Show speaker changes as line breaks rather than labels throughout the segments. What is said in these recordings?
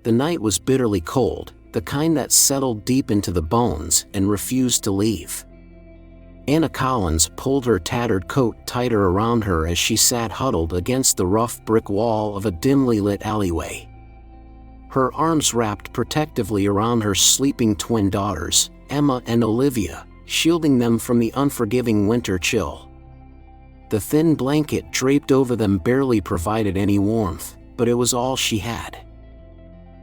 The night was bitterly cold, the kind that settled deep into the bones and refused to leave. Anna Collins pulled her tattered coat tighter around her as she sat huddled against the rough brick wall of a dimly lit alleyway. Her arms wrapped protectively around her sleeping twin daughters, Emma and Olivia, shielding them from the unforgiving winter chill. The thin blanket draped over them barely provided any warmth, but it was all she had.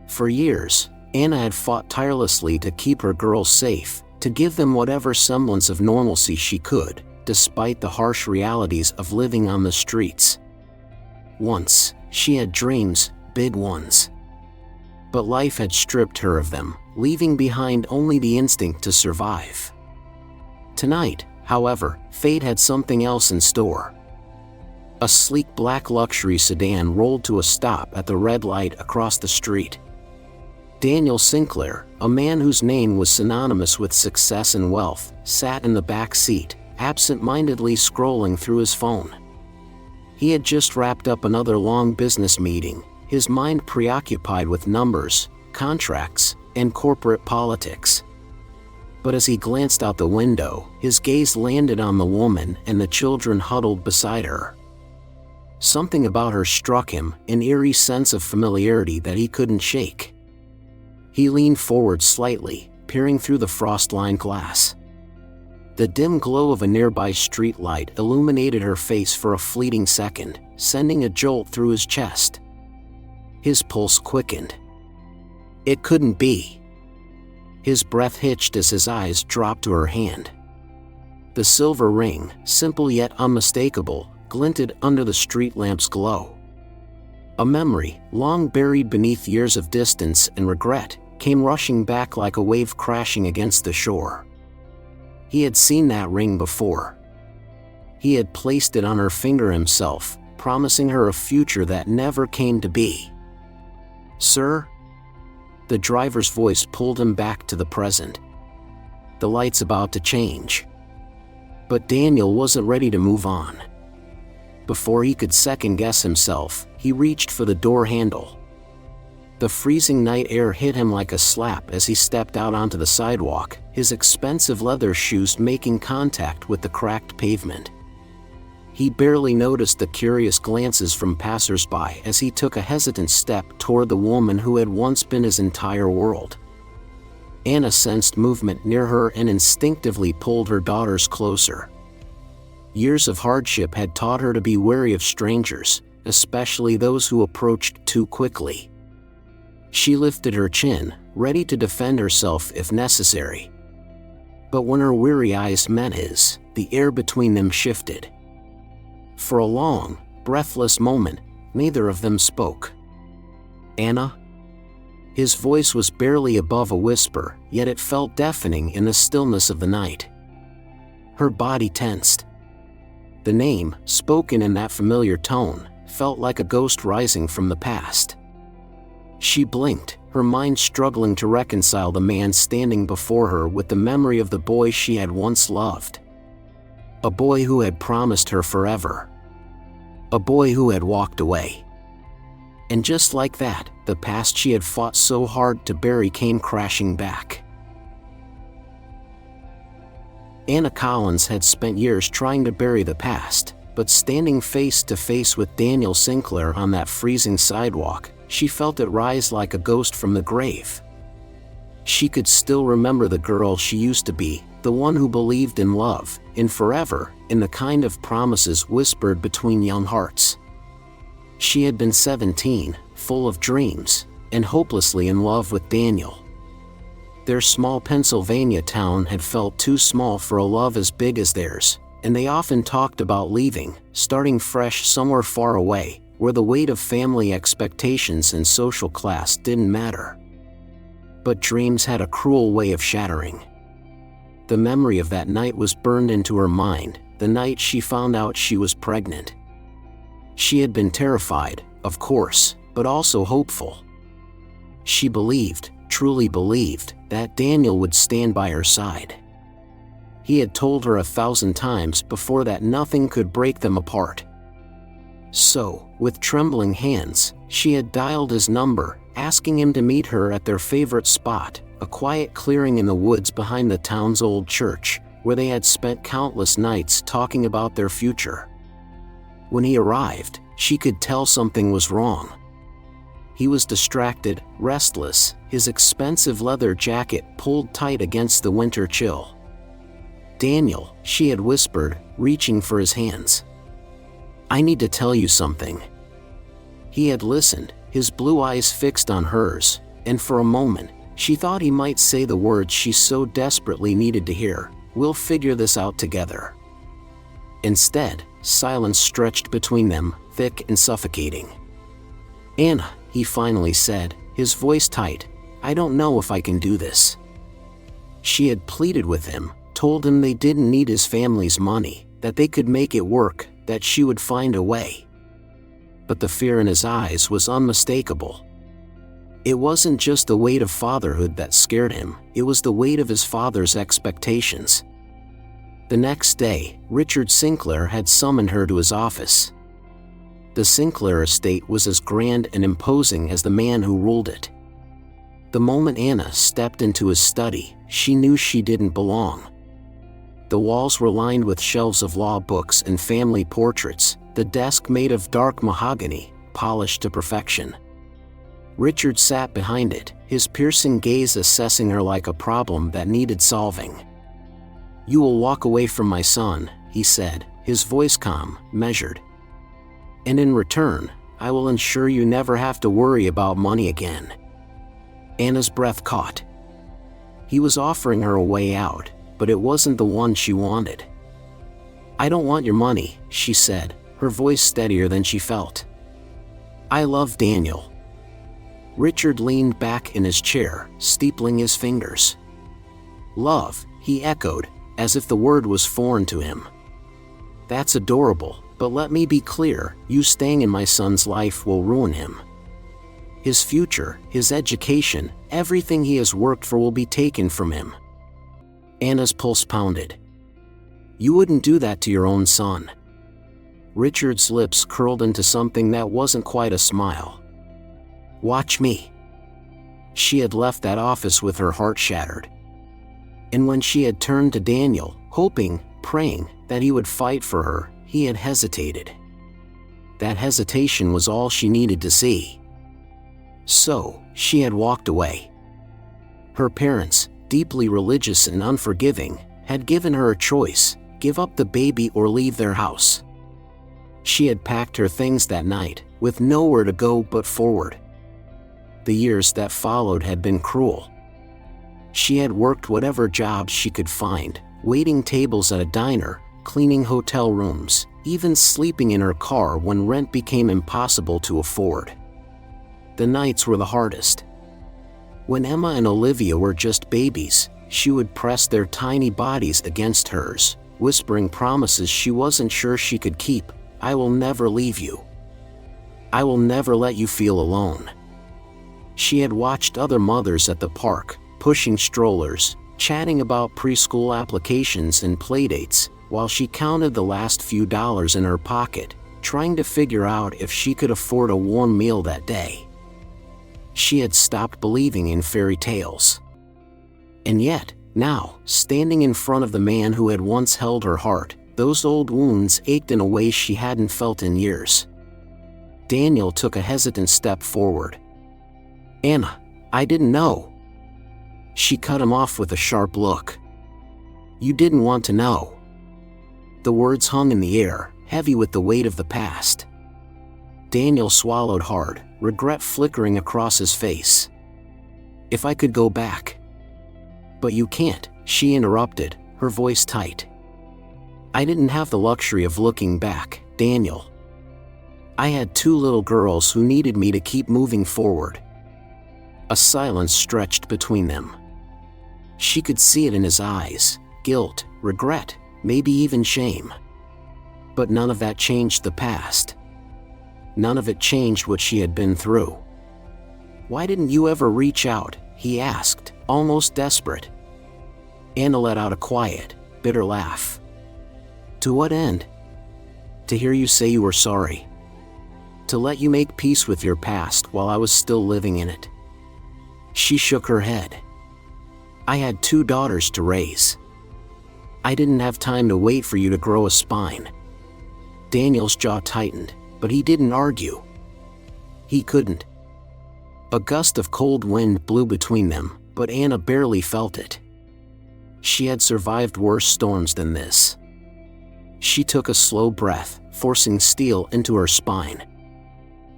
For years, Anna had fought tirelessly to keep her girls safe, to give them whatever semblance of normalcy she could, despite the harsh realities of living on the streets. Once, she had dreams, big ones. But life had stripped her of them, leaving behind only the instinct to survive. Tonight, however, fate had something else in store. A sleek black luxury sedan rolled to a stop at the red light across the street. Daniel Sinclair, a man whose name was synonymous with success and wealth, sat in the back seat, absent-mindedly scrolling through his phone. He had just wrapped up another long business meeting, his mind preoccupied with numbers, contracts, and corporate politics. But as he glanced out the window, his gaze landed on the woman and the children huddled beside her. Something about her struck him, an eerie sense of familiarity that he couldn't shake. He leaned forward slightly, peering through the frost-lined glass. The dim glow of a nearby street light illuminated her face for a fleeting second, sending a jolt through his chest. His pulse quickened. It couldn't be. His breath hitched as his eyes dropped to her hand. The silver ring, simple yet unmistakable, glinted under the street lamp's glow. A memory, long buried beneath years of distance and regret, came rushing back like a wave crashing against the shore. He had seen that ring before. He had placed it on her finger himself, promising her a future that never came to be. "Sir?" The driver's voice pulled him back to the present. The light's about to change. But Daniel wasn't ready to move on. Before he could second-guess himself, he reached for the door handle. The freezing night air hit him like a slap as he stepped out onto the sidewalk, his expensive leather shoes making contact with the cracked pavement. He barely noticed the curious glances from passers-by as he took a hesitant step toward the woman who had once been his entire world. Anna sensed movement near her and instinctively pulled her daughters closer. Years of hardship had taught her to be wary of strangers, especially those who approached too quickly. She lifted her chin, ready to defend herself if necessary. But when her weary eyes met his, the air between them shifted. For a long, breathless moment, neither of them spoke. "Anna?" His voice was barely above a whisper, yet it felt deafening in the stillness of the night. Her body tensed. The name, spoken in that familiar tone, felt like a ghost rising from the past. She blinked, her mind struggling to reconcile the man standing before her with the memory of the boy she had once loved. A boy who had promised her forever. A boy who had walked away. And just like that, the past she had fought so hard to bury came crashing back. Anna Collins had spent years trying to bury the past, but standing face to face with Daniel Sinclair on that freezing sidewalk, she felt it rise like a ghost from the grave. She could still remember the girl she used to be, the one who believed in love, in forever, in the kind of promises whispered between young hearts. She had been 17, full of dreams, and hopelessly in love with Daniel. Their small Pennsylvania town had felt too small for a love as big as theirs, and they often talked about leaving, starting fresh somewhere far away, where the weight of family expectations and social class didn't matter. But dreams had a cruel way of shattering. The memory of that night was burned into her mind, the night she found out she was pregnant. She had been terrified, of course, but also hopeful. She believed, truly believed, that Daniel would stand by her side. He had told her 1,000 times before that nothing could break them apart. So, with trembling hands, she had dialed his number, asking him to meet her at their favorite spot, a quiet clearing in the woods behind the town's old church, where they had spent countless nights talking about their future. When he arrived, she could tell something was wrong. He was distracted, restless, his expensive leather jacket pulled tight against the winter chill. "Daniel," she had whispered, reaching for his hands. "I need to tell you something." He had listened, his blue eyes fixed on hers, and for a moment, she thought he might say the words she so desperately needed to hear, "We'll figure this out together." Instead, silence stretched between them, thick and suffocating. "Anna," he finally said, his voice tight, "I don't know if I can do this." She had pleaded with him, told him they didn't need his family's money, that they could make it work, that she would find a way. But the fear in his eyes was unmistakable. It wasn't just the weight of fatherhood that scared him, it was the weight of his father's expectations. The next day, Richard Sinclair had summoned her to his office. The Sinclair estate was as grand and imposing as the man who ruled it. The moment Anna stepped into his study, she knew she didn't belong. The walls were lined with shelves of law books and family portraits, the desk made of dark mahogany, polished to perfection. Richard sat behind it, his piercing gaze assessing her like a problem that needed solving. "You will walk away from my son," he said, his voice calm, measured. "And in return, I will ensure you never have to worry about money again." Anna's breath caught. He was offering her a way out, but it wasn't the one she wanted. "I don't want your money," she said, her voice steadier than she felt. "I love Daniel." Richard leaned back in his chair, steepling his fingers. "Love," he echoed, as if the word was foreign to him. "That's adorable, but let me be clear, you staying in my son's life will ruin him. His future, his education, everything he has worked for will be taken from him." Anna's pulse pounded. "You wouldn't do that to your own son." Richard's lips curled into something that wasn't quite a smile. "Watch me." She had left that office with her heart shattered. And when she had turned to Daniel, hoping, praying, that he would fight for her, he had hesitated. That hesitation was all she needed to see. So, she had walked away. Her parents, deeply religious and unforgiving, had given her a choice: give up the baby or leave their house. She had packed her things that night, with nowhere to go but forward. The years that followed had been cruel. She had worked whatever jobs she could find, waiting tables at a diner, cleaning hotel rooms, even sleeping in her car when rent became impossible to afford. The nights were the hardest. When Emma and Olivia were just babies, she would press their tiny bodies against hers, whispering promises she wasn't sure she could keep. "I will never leave you. I will never let you feel alone." She had watched other mothers at the park, pushing strollers, chatting about preschool applications and playdates, while she counted the last few dollars in her pocket, trying to figure out if she could afford a warm meal that day. She had stopped believing in fairy tales. And yet, now, standing in front of the man who had once held her heart, those old wounds ached in a way she hadn't felt in years. Daniel took a hesitant step forward. "Anna, I didn't know." She cut him off with a sharp look. "You didn't want to know." The words hung in the air, heavy with the weight of the past. Daniel swallowed hard, regret flickering across his face. "If I could go back." "But you can't," she interrupted, her voice tight. "I didn't have the luxury of looking back, Daniel. I had 2 little girls who needed me to keep moving forward." A silence stretched between them. She could see it in his eyes: guilt, regret, maybe even shame. But none of that changed the past. None of it changed what she had been through. "Why didn't you ever reach out?" he asked, almost desperate. Anna let out a quiet, bitter laugh. "To what end?" "To hear you say you were sorry. to let you make peace with your past while I was still living in it." She shook her head. "I had 2 daughters to raise. I didn't have time to wait for you to grow a spine." Daniel's jaw tightened, but he didn't argue. He couldn't. A gust of cold wind blew between them, but Anna barely felt it. She had survived worse storms than this. She took a slow breath, forcing steel into her spine.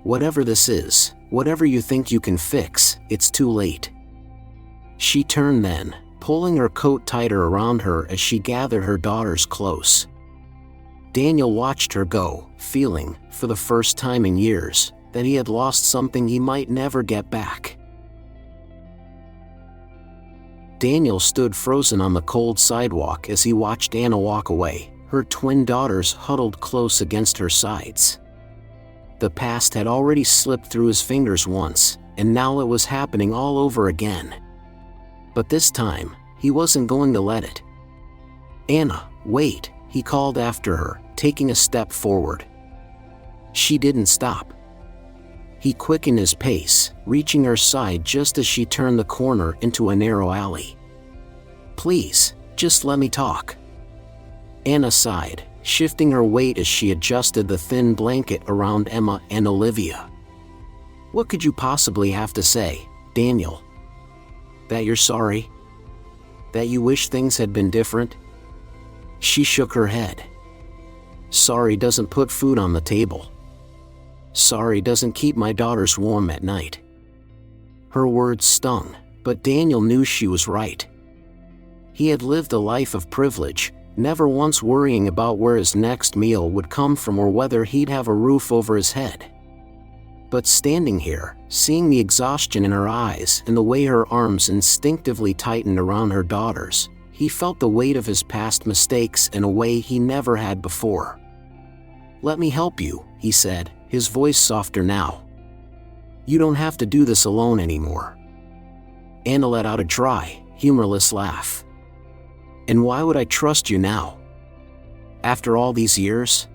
"Whatever this is, whatever you think you can fix, it's too late." She turned then, pulling her coat tighter around her as she gathered her daughters close. Daniel watched her go, feeling, for the first time in years, that he had lost something he might never get back. Daniel stood frozen on the cold sidewalk as he watched Anna walk away, her twin daughters huddled close against her sides. The past had already slipped through his fingers once, and now it was happening all over again. But this time, he wasn't going to let it. "Anna, wait," he called after her, taking a step forward. She didn't stop. He quickened his pace, reaching her side just as she turned the corner into a narrow alley. "Please, just let me talk." Anna sighed, shifting her weight as she adjusted the thin blanket around Emma and Olivia. "What could you possibly have to say, Daniel? That you're sorry? That you wish things had been different?" She shook her head. "Sorry doesn't put food on the table. Sorry doesn't keep my daughters warm at night." Her words stung, but Daniel knew she was right. He had lived a life of privilege, never once worrying about where his next meal would come from or whether he'd have a roof over his head. But standing here, seeing the exhaustion in her eyes and the way her arms instinctively tightened around her daughters, he felt the weight of his past mistakes in a way he never had before. "Let me help you," he said, his voice softer now. "You don't have to do this alone anymore." Anna let out a dry, humorless laugh. "And why would I trust you now? After all these years?"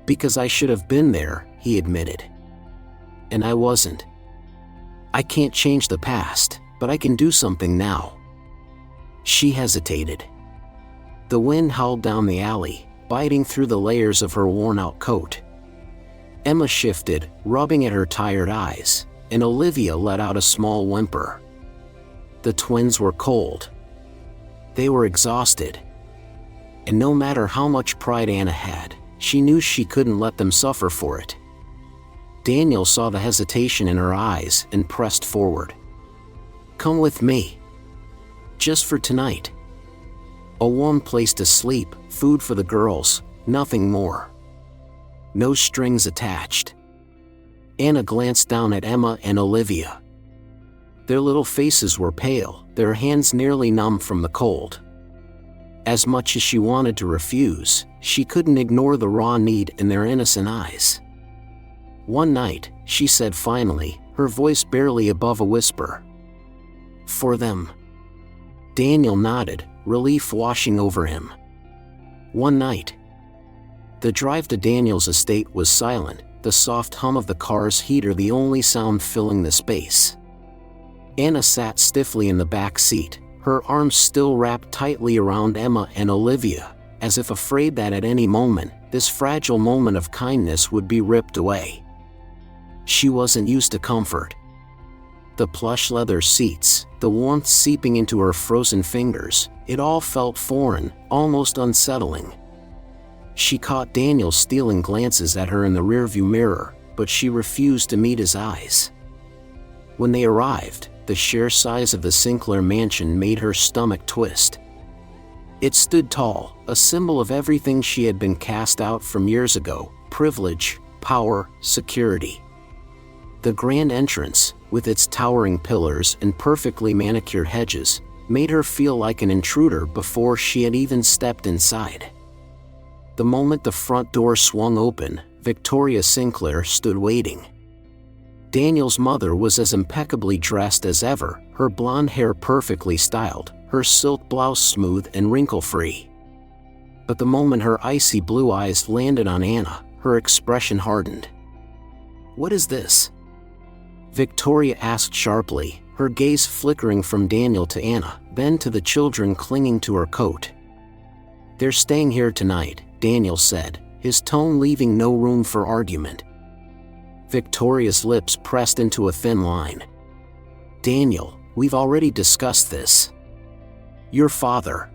"Because I should have been there," he admitted. "And I wasn't. I can't change the past, but I can do something now." She hesitated. The wind howled down the alley, biting through the layers of her worn-out coat. Emma shifted, rubbing at her tired eyes, and Olivia let out a small whimper. The twins were cold. They were exhausted. And no matter how much pride Anna had, she knew she couldn't let them suffer for it. Daniel saw the hesitation in her eyes and pressed forward. "Come with me. Just for tonight. A warm place to sleep, food for the girls, nothing more. No strings attached." Anna glanced down at Emma and Olivia. Their little faces were pale, their hands nearly numb from the cold. As much as she wanted to refuse, she couldn't ignore the raw need in their innocent eyes. "One night," she said finally, her voice barely above a whisper. "For them." Daniel nodded, relief washing over him. "One night." The drive to Daniel's estate was silent, the soft hum of the car's heater the only sound filling the space. Anna sat stiffly in the back seat, her arms still wrapped tightly around Emma and Olivia, as if afraid that at any moment, this fragile moment of kindness would be ripped away. She wasn't used to comfort. The plush leather seats, the warmth seeping into her frozen fingers, it all felt foreign, almost unsettling. She caught Daniel stealing glances at her in the rearview mirror, but she refused to meet his eyes. When they arrived, the sheer size of the Sinclair mansion made her stomach twist. It stood tall, a symbol of everything she had been cast out from years ago: privilege, power, security. The grand entrance, with its towering pillars and perfectly manicured hedges, made her feel like an intruder before she had even stepped inside. The moment the front door swung open, Victoria Sinclair stood waiting. Daniel's mother was as impeccably dressed as ever, her blonde hair perfectly styled, her silk blouse smooth and wrinkle-free. But the moment her icy blue eyes landed on Anna, her expression hardened. What is this? Victoria asked sharply, her gaze flickering from Daniel to Anna, then to the children clinging to her coat. They're staying here tonight, Daniel said, his tone leaving no room for argument. Victoria's lips pressed into a thin line. Daniel, we've already discussed this. Your father.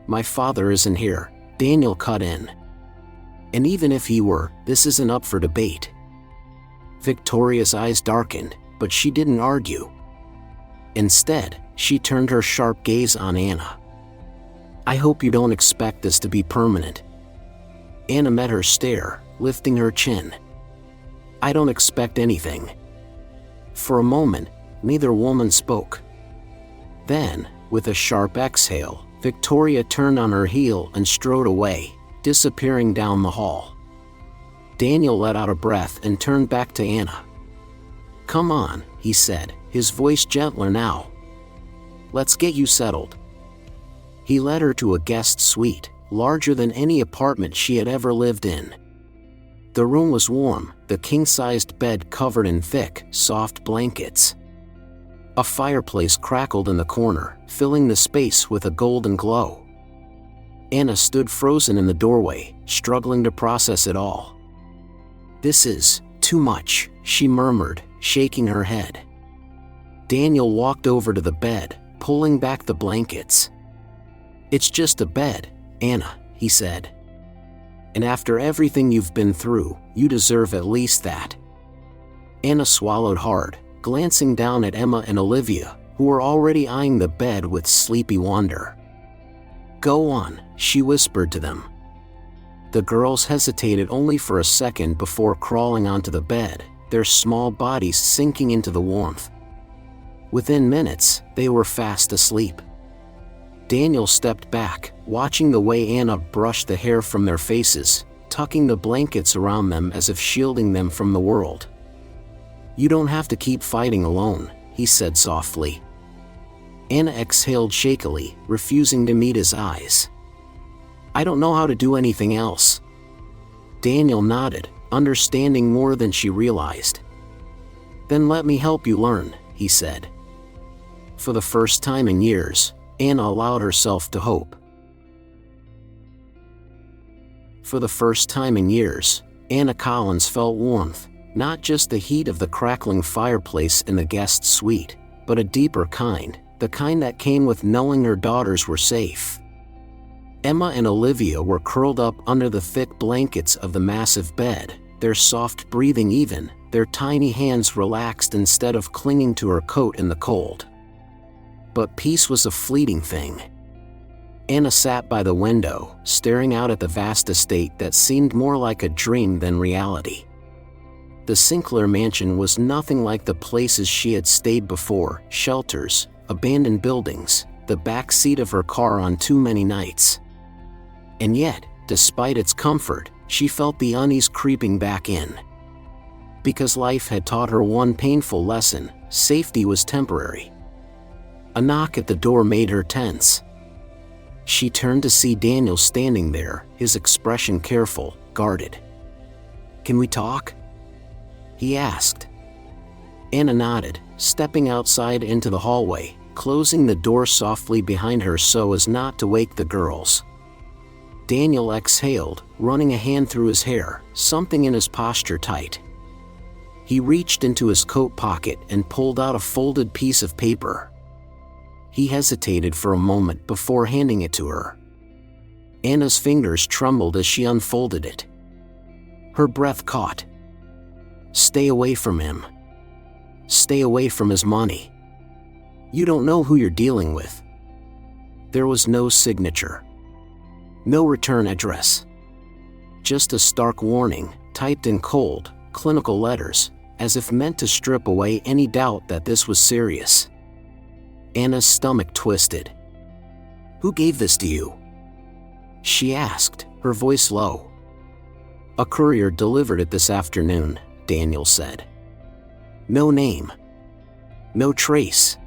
My father isn't here, Daniel cut in. And even if he were, this isn't up for debate. Victoria's eyes darkened, but she didn't argue. Instead, she turned her sharp gaze on Anna. I hope you don't expect this to be permanent. Anna met her stare, lifting her chin. I don't expect anything. For a moment, neither woman spoke. Then, with a sharp exhale, Victoria turned on her heel and strode away, disappearing down the hall. Daniel let out a breath and turned back to Anna. Come on, he said, his voice gentler now. Let's get you settled. He led her to a guest suite, larger than any apartment she had ever lived in. The room was warm, the king-sized bed covered in thick, soft blankets. A fireplace crackled in the corner, filling the space with a golden glow. Anna stood frozen in the doorway, struggling to process it all. This is too much, she murmured, shaking her head. Daniel walked over to the bed, pulling back the blankets. It's just a bed, Anna, he said. And after everything you've been through, you deserve at least that. Anna swallowed hard, glancing down at Emma and Olivia, who were already eyeing the bed with sleepy wonder. Go on, she whispered to them. The girls hesitated only for a second before crawling onto the bed, their small bodies sinking into the warmth. Within minutes, they were fast asleep. Daniel stepped back, watching the way Anna brushed the hair from their faces, tucking the blankets around them as if shielding them from the world. You don't have to keep fighting alone, he said softly. Anna exhaled shakily, refusing to meet his eyes. I don't know how to do anything else. Daniel nodded, understanding more than she realized. Then let me help you learn, he said. For the first time in years, Anna allowed herself to hope. For the first time in years, Anna Collins felt warmth, not just the heat of the crackling fireplace in the guest suite, but a deeper kind, the kind that came with knowing her daughters were safe. Emma and Olivia were curled up under the thick blankets of the massive bed, their soft breathing even, their tiny hands relaxed instead of clinging to her coat in the cold. But peace was a fleeting thing. Anna sat by the window, staring out at the vast estate that seemed more like a dream than reality. The Sinclair mansion was nothing like the places she had stayed before, shelters, abandoned buildings, the back seat of her car on too many nights. And yet, despite its comfort, she felt the unease creeping back in. Because life had taught her one painful lesson: safety was temporary. A knock at the door made her tense. She turned to see Daniel standing there, his expression careful, guarded. Can we talk? He asked. Anna nodded, stepping outside into the hallway, closing the door softly behind her so as not to wake the girls. Daniel exhaled, running a hand through his hair, something in his posture tight. He reached into his coat pocket and pulled out a folded piece of paper. He hesitated for a moment before handing it to her. Anna's fingers trembled as she unfolded it. Her breath caught. Stay away from him. Stay away from his money. You don't know who you're dealing with. There was no signature. No return address. Just a stark warning, typed in cold, clinical letters, as if meant to strip away any doubt that this was serious. Anna's stomach twisted. Who gave this to you? She asked, her voice low. A courier delivered it this afternoon, Daniel said. No name. No trace.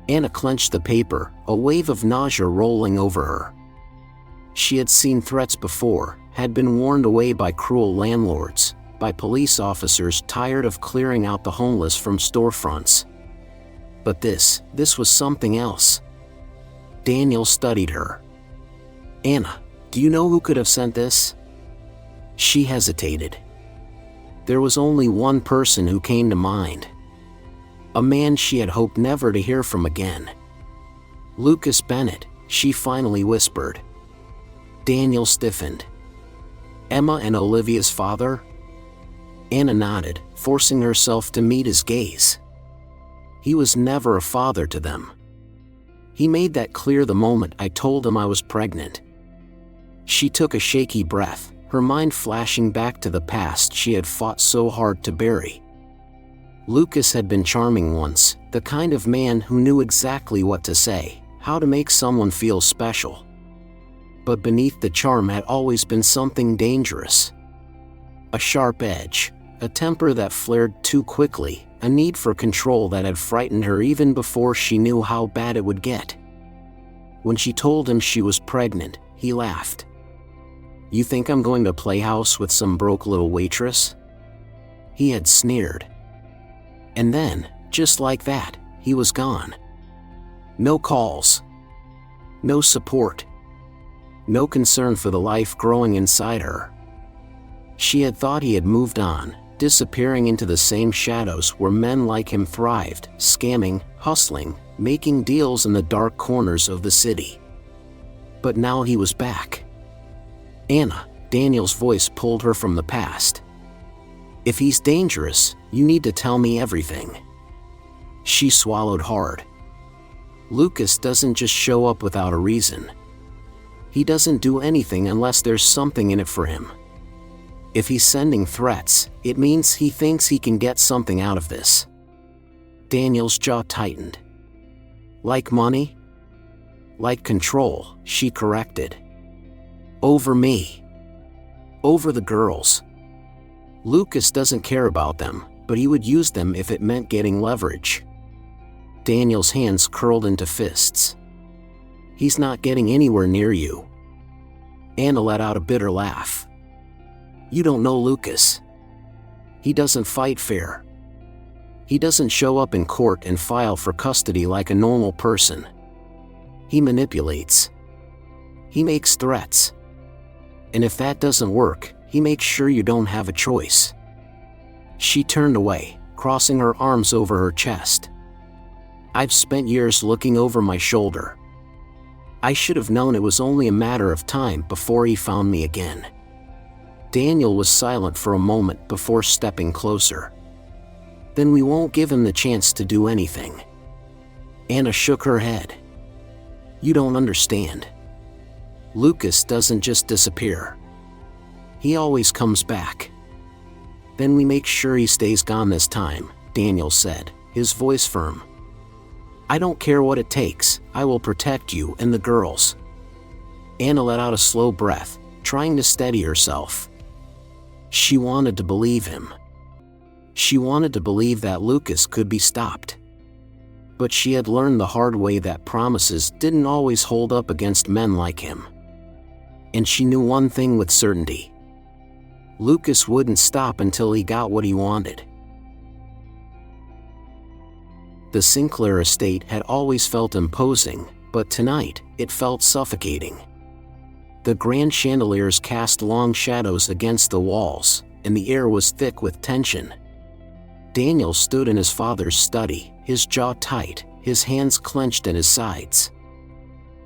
Anna clenched the paper, a wave of nausea rolling over her. She had seen threats before, had been warned away by cruel landlords, by police officers tired of clearing out the homeless from storefronts. But this was something else. Daniel studied her. "Anna, do you know who could have sent this?" She hesitated. There was only one person who came to mind. A man she had hoped never to hear from again. "Lucas Bennett," she finally whispered. Daniel stiffened. "Emma and Olivia's father?" Anna nodded, forcing herself to meet his gaze. "He was never a father to them. He made that clear the moment I told him I was pregnant." She took a shaky breath, her mind flashing back to the past she had fought so hard to bury. Lucas had been charming once, the kind of man who knew exactly what to say, how to make someone feel special. But beneath the charm had always been something dangerous. A sharp edge, a temper that flared too quickly, a need for control that had frightened her even before she knew how bad it would get. When she told him she was pregnant, he laughed. "You think I'm going to play house with some broke little waitress?" He had sneered. And then, just like that, he was gone. No calls. No support. No concern for the life growing inside her. She had thought he had moved on, disappearing into the same shadows where men like him thrived, scamming, hustling, making deals in the dark corners of the city. But now he was back. "Anna," Daniel's voice pulled her from the past. "If he's dangerous, you need to tell me everything." She swallowed hard. Lucas doesn't just show up without a reason. He doesn't do anything unless there's something in it for him. If he's sending threats, it means he thinks he can get something out of this. Daniel's jaw tightened. "Like money?" "Like control," she corrected. "Over me. Over the girls. Lucas doesn't care about them, but he would use them if it meant getting leverage." Daniel's hands curled into fists. "He's not getting anywhere near you." Anna let out a bitter laugh. "You don't know Lucas. He doesn't fight fair. He doesn't show up in court and file for custody like a normal person. He manipulates. He makes threats. And if that doesn't work, he makes sure you don't have a choice." She turned away, crossing her arms over her chest. "I've spent years looking over my shoulder. I should have known it was only a matter of time before he found me again." Daniel was silent for a moment before stepping closer. "Then we won't give him the chance to do anything." Anna shook her head. "You don't understand. Lucas doesn't just disappear. He always comes back." "Then we make sure he stays gone this time," Daniel said, his voice firm. "I don't care what it takes, I will protect you and the girls." Anna let out a slow breath, trying to steady herself. She wanted to believe him. She wanted to believe that Lucas could be stopped. But she had learned the hard way that promises didn't always hold up against men like him. And she knew one thing with certainty. Lucas wouldn't stop until he got what he wanted. The Sinclair estate had always felt imposing, but tonight, it felt suffocating. The grand chandeliers cast long shadows against the walls, and the air was thick with tension. Daniel stood in his father's study, his jaw tight, his hands clenched at his sides.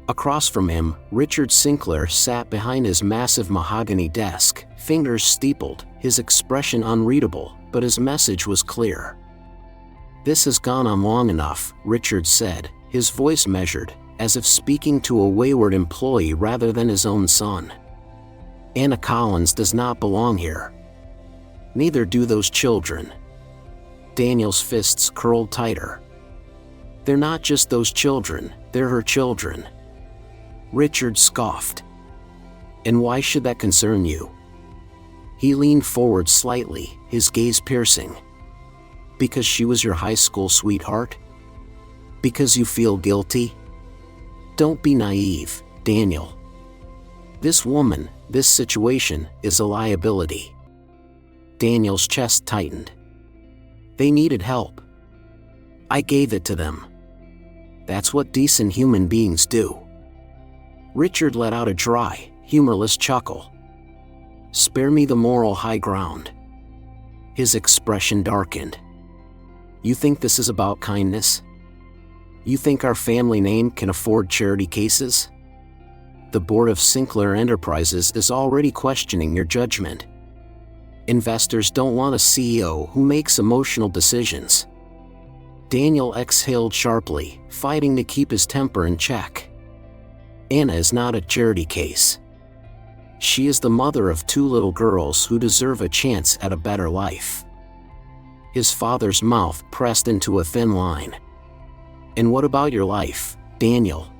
Across from him, Richard Sinclair sat behind his massive mahogany desk, fingers steepled, his expression unreadable, but his message was clear. "This has gone on long enough," Richard said, his voice measured, as if speaking to a wayward employee rather than his own son. "Anna Collins does not belong here. Neither do those children." Daniel's fists curled tighter. "They're not just those children, they're her children." Richard scoffed. "And why should that concern you?" He leaned forward slightly, his gaze piercing. "Because she was your high school sweetheart? Because you feel guilty? Don't be naive, Daniel. This woman, this situation, is a liability. Daniel's chest tightened. They needed help. I gave it to them. That's what decent human beings do. Richard let out a dry, humorless chuckle. Spare me the moral high ground. His expression darkened. You think this is about kindness? You think our family name can afford charity cases? The board of Sinclair Enterprises is already questioning your judgment. Investors don't want a CEO who makes emotional decisions. Daniel exhaled sharply, fighting to keep his temper in check. Anna is not a charity case. She is the mother of 2 little girls who deserve a chance at a better life. His father's mouth pressed into a thin line. And what about your life, Daniel?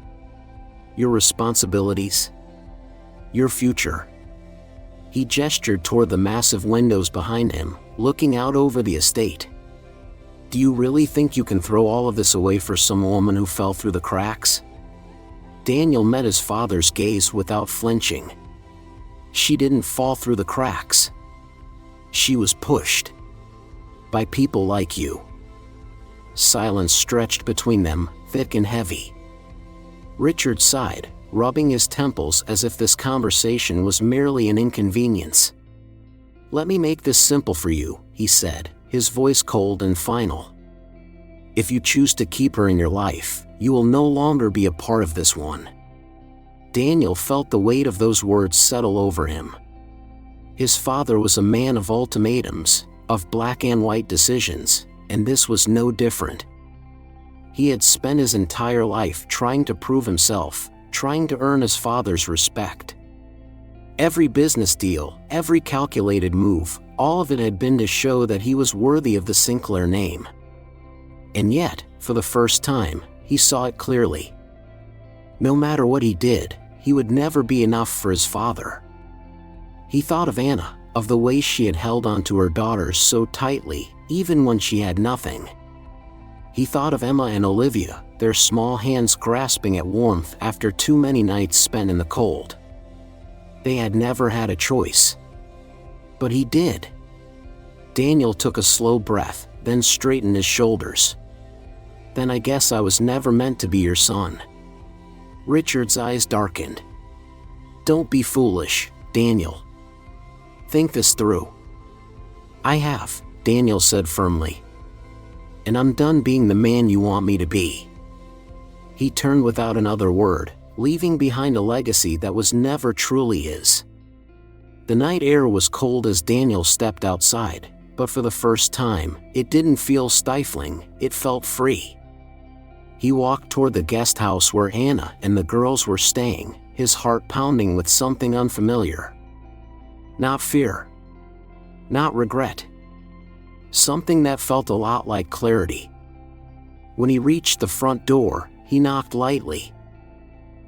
Your responsibilities? Your future? He gestured toward the massive windows behind him, looking out over the estate. Do you really think you can throw all of this away for some woman who fell through the cracks? Daniel met his father's gaze without flinching. She didn't fall through the cracks. She was pushed. By people like you. Silence stretched between them, thick and heavy. Richard sighed, rubbing his temples as if this conversation was merely an inconvenience. Let me make this simple for you, he said, his voice cold and final. If you choose to keep her in your life, you will no longer be a part of this one. Daniel felt the weight of those words settle over him. His father was a man of ultimatums, of black and white decisions, and this was no different. He had spent his entire life trying to prove himself, trying to earn his father's respect. Every business deal, every calculated move, all of it had been to show that he was worthy of the Sinclair name. And yet, for the first time, he saw it clearly. No matter what he did, he would never be enough for his father. He thought of Anna, of the way she had held onto her daughters so tightly, even when she had nothing. He thought of Emma and Olivia, their small hands grasping at warmth after too many nights spent in the cold. They had never had a choice. But he did. Daniel took a slow breath, then straightened his shoulders. Then I guess I was never meant to be your son. Richard's eyes darkened. Don't be foolish, Daniel. Think this through. I have, Daniel said firmly. And I'm done being the man you want me to be. He turned without another word, leaving behind a legacy that was never truly his. The night air was cold as Daniel stepped outside, but for the first time, it didn't feel stifling, it felt free. He walked toward the guest house where Anna and the girls were staying, his heart pounding with something unfamiliar. Not fear. Not regret. Something that felt a lot like clarity. When he reached the front door, he knocked lightly.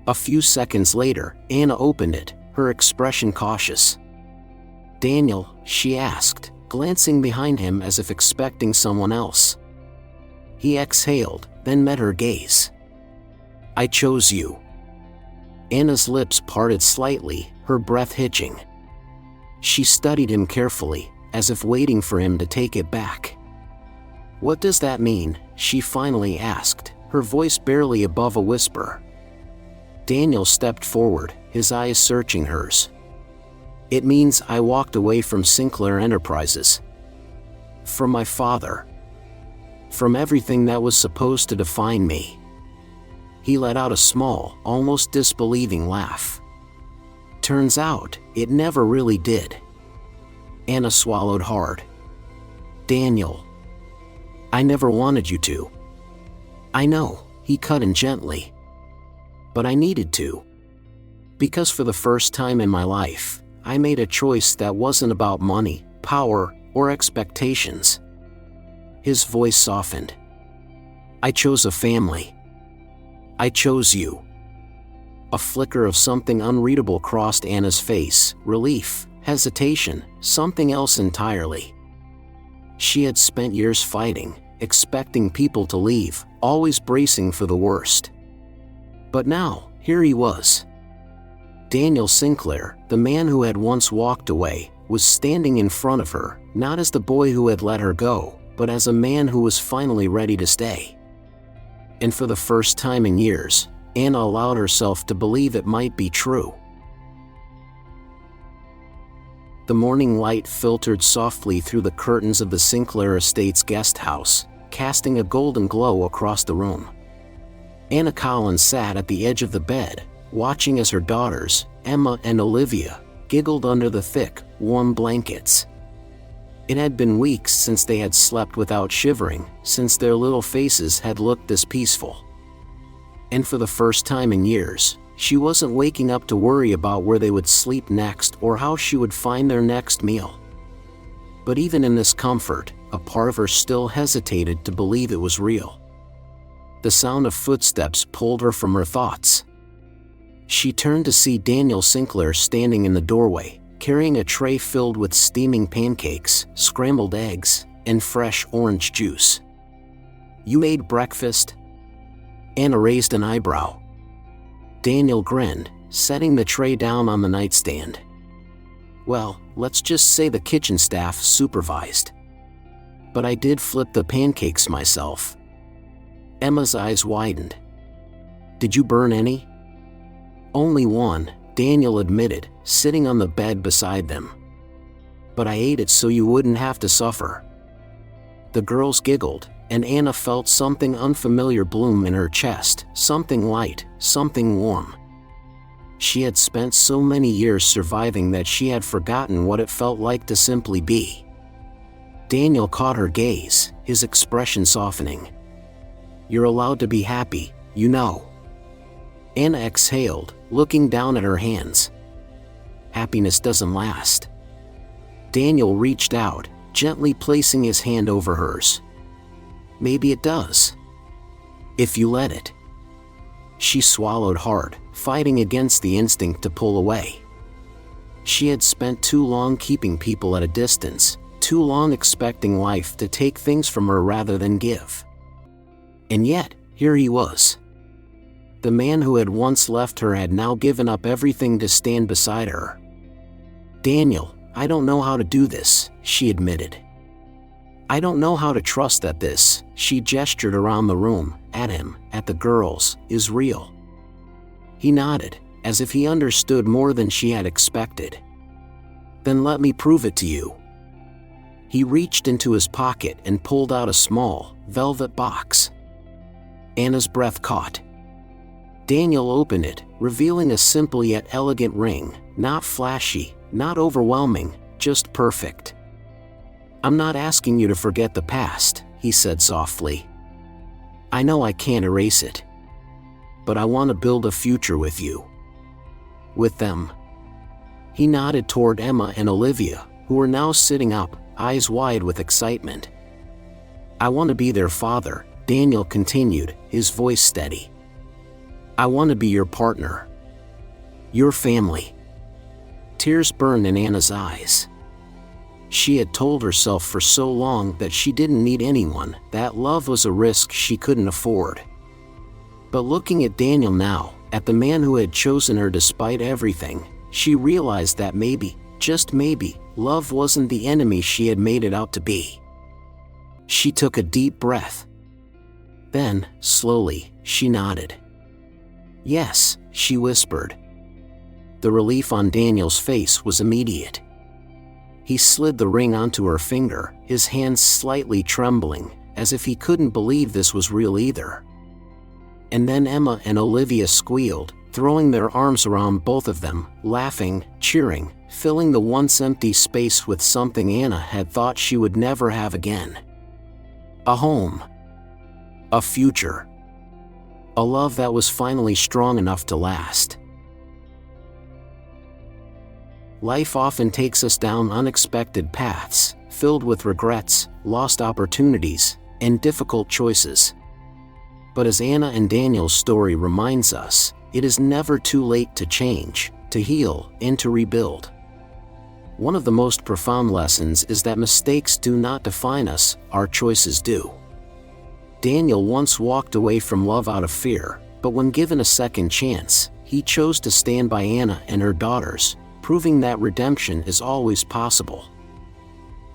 A few seconds later, Anna opened it, her expression cautious. Daniel, she asked, glancing behind him as if expecting someone else. He exhaled, then met her gaze. I chose you. Anna's lips parted slightly, her breath hitching. She studied him carefully, as if waiting for him to take it back. What does that mean? She finally asked, her voice barely above a whisper. Daniel stepped forward, his eyes searching hers. It means I walked away from Sinclair Enterprises. From my father. From everything that was supposed to define me. He let out a small, almost disbelieving laugh. Turns out, it never really did. Anna swallowed hard. Daniel. I never wanted you to. I know, he cut in gently. But I needed to. Because for the first time in my life, I made a choice that wasn't about money, power, or expectations. His voice softened. I chose a family. I chose you. A flicker of something unreadable crossed Anna's face, relief, hesitation, something else entirely. She had spent years fighting, expecting people to leave, always bracing for the worst. But now, here he was. Daniel Sinclair, the man who had once walked away, was standing in front of her, not as the boy who had let her go, but as a man who was finally ready to stay. And for the first time in years, Anna allowed herself to believe it might be true. The morning light filtered softly through the curtains of the Sinclair Estates guest house, casting a golden glow across the room. Anna Collins sat at the edge of the bed, watching as her daughters, Emma and Olivia, giggled under the thick, warm blankets. It had been weeks since they had slept without shivering, since their little faces had looked this peaceful. And for the first time in years, she wasn't waking up to worry about where they would sleep next or how she would find their next meal. But even in this comfort, a part of her still hesitated to believe it was real. The sound of footsteps pulled her from her thoughts. She turned to see Daniel Sinclair standing in the doorway, carrying a tray filled with steaming pancakes, scrambled eggs, and fresh orange juice. "You made breakfast?" Anna raised an eyebrow. Daniel grinned, setting the tray down on the nightstand. "Well, let's just say the kitchen staff supervised. But I did flip the pancakes myself." Emma's eyes widened. "Did you burn any?" "Only one," Daniel admitted, sitting on the bed beside them. "But I ate it so you wouldn't have to suffer." The girls giggled, and Anna felt something unfamiliar bloom in her chest, something light, something warm. She had spent so many years surviving that she had forgotten what it felt like to simply be. Daniel caught her gaze, his expression softening. "You're allowed to be happy, you know." Anna exhaled, looking down at her hands. "Happiness doesn't last." Daniel reached out, gently placing his hand over hers. "Maybe it does. If you let it." She swallowed hard, fighting against the instinct to pull away. She had spent too long keeping people at a distance, too long expecting life to take things from her rather than give. And yet, here he was. The man who had once left her had now given up everything to stand beside her. "Daniel, I don't know how to do this," she admitted. "I don't know how to trust that this," she gestured around the room, at him, at the girls, "is real." He nodded, as if he understood more than she had expected. "Then let me prove it to you." He reached into his pocket and pulled out a small, velvet box. Anna's breath caught. Daniel opened it, revealing a simple yet elegant ring, not flashy, not overwhelming, just perfect. "I'm not asking you to forget the past," he said softly. "I know I can't erase it. But I want to build a future with you. With them." He nodded toward Emma and Olivia, who were now sitting up, eyes wide with excitement. "I want to be their father," Daniel continued, his voice steady. "I want to be your partner. Your family." Tears burned in Anna's eyes. She had told herself for so long that she didn't need anyone, that love was a risk she couldn't afford. But looking at Daniel now, at the man who had chosen her despite everything, she realized that maybe, just maybe, love wasn't the enemy she had made it out to be. She took a deep breath. Then, slowly, she nodded. "Yes," she whispered. The relief on Daniel's face was immediate. He slid the ring onto her finger, his hands slightly trembling, as if he couldn't believe this was real either. And then Emma and Olivia squealed, throwing their arms around both of them, laughing, cheering, filling the once empty space with something Anna had thought she would never have again. A home. A future. A love that was finally strong enough to last. Life often takes us down unexpected paths, filled with regrets, lost opportunities, and difficult choices. But as Anna and Daniel's story reminds us, it is never too late to change, to heal, and to rebuild. One of the most profound lessons is that mistakes do not define us, our choices do. Daniel once walked away from love out of fear, but when given a second chance, he chose to stand by Anna and her daughters, proving that redemption is always possible.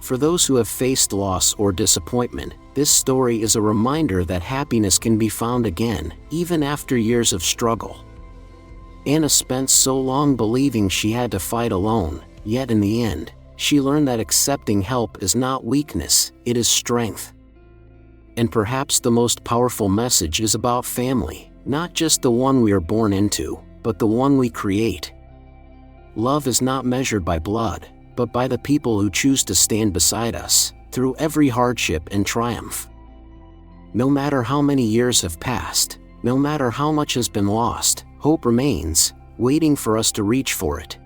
For those who have faced loss or disappointment, this story is a reminder that happiness can be found again, even after years of struggle. Anna spent so long believing she had to fight alone, yet in the end, she learned that accepting help is not weakness, it is strength. And perhaps the most powerful message is about family, not just the one we are born into, but the one we create. Love is not measured by blood, but by the people who choose to stand beside us, through every hardship and triumph. No matter how many years have passed, no matter how much has been lost, hope remains, waiting for us to reach for it.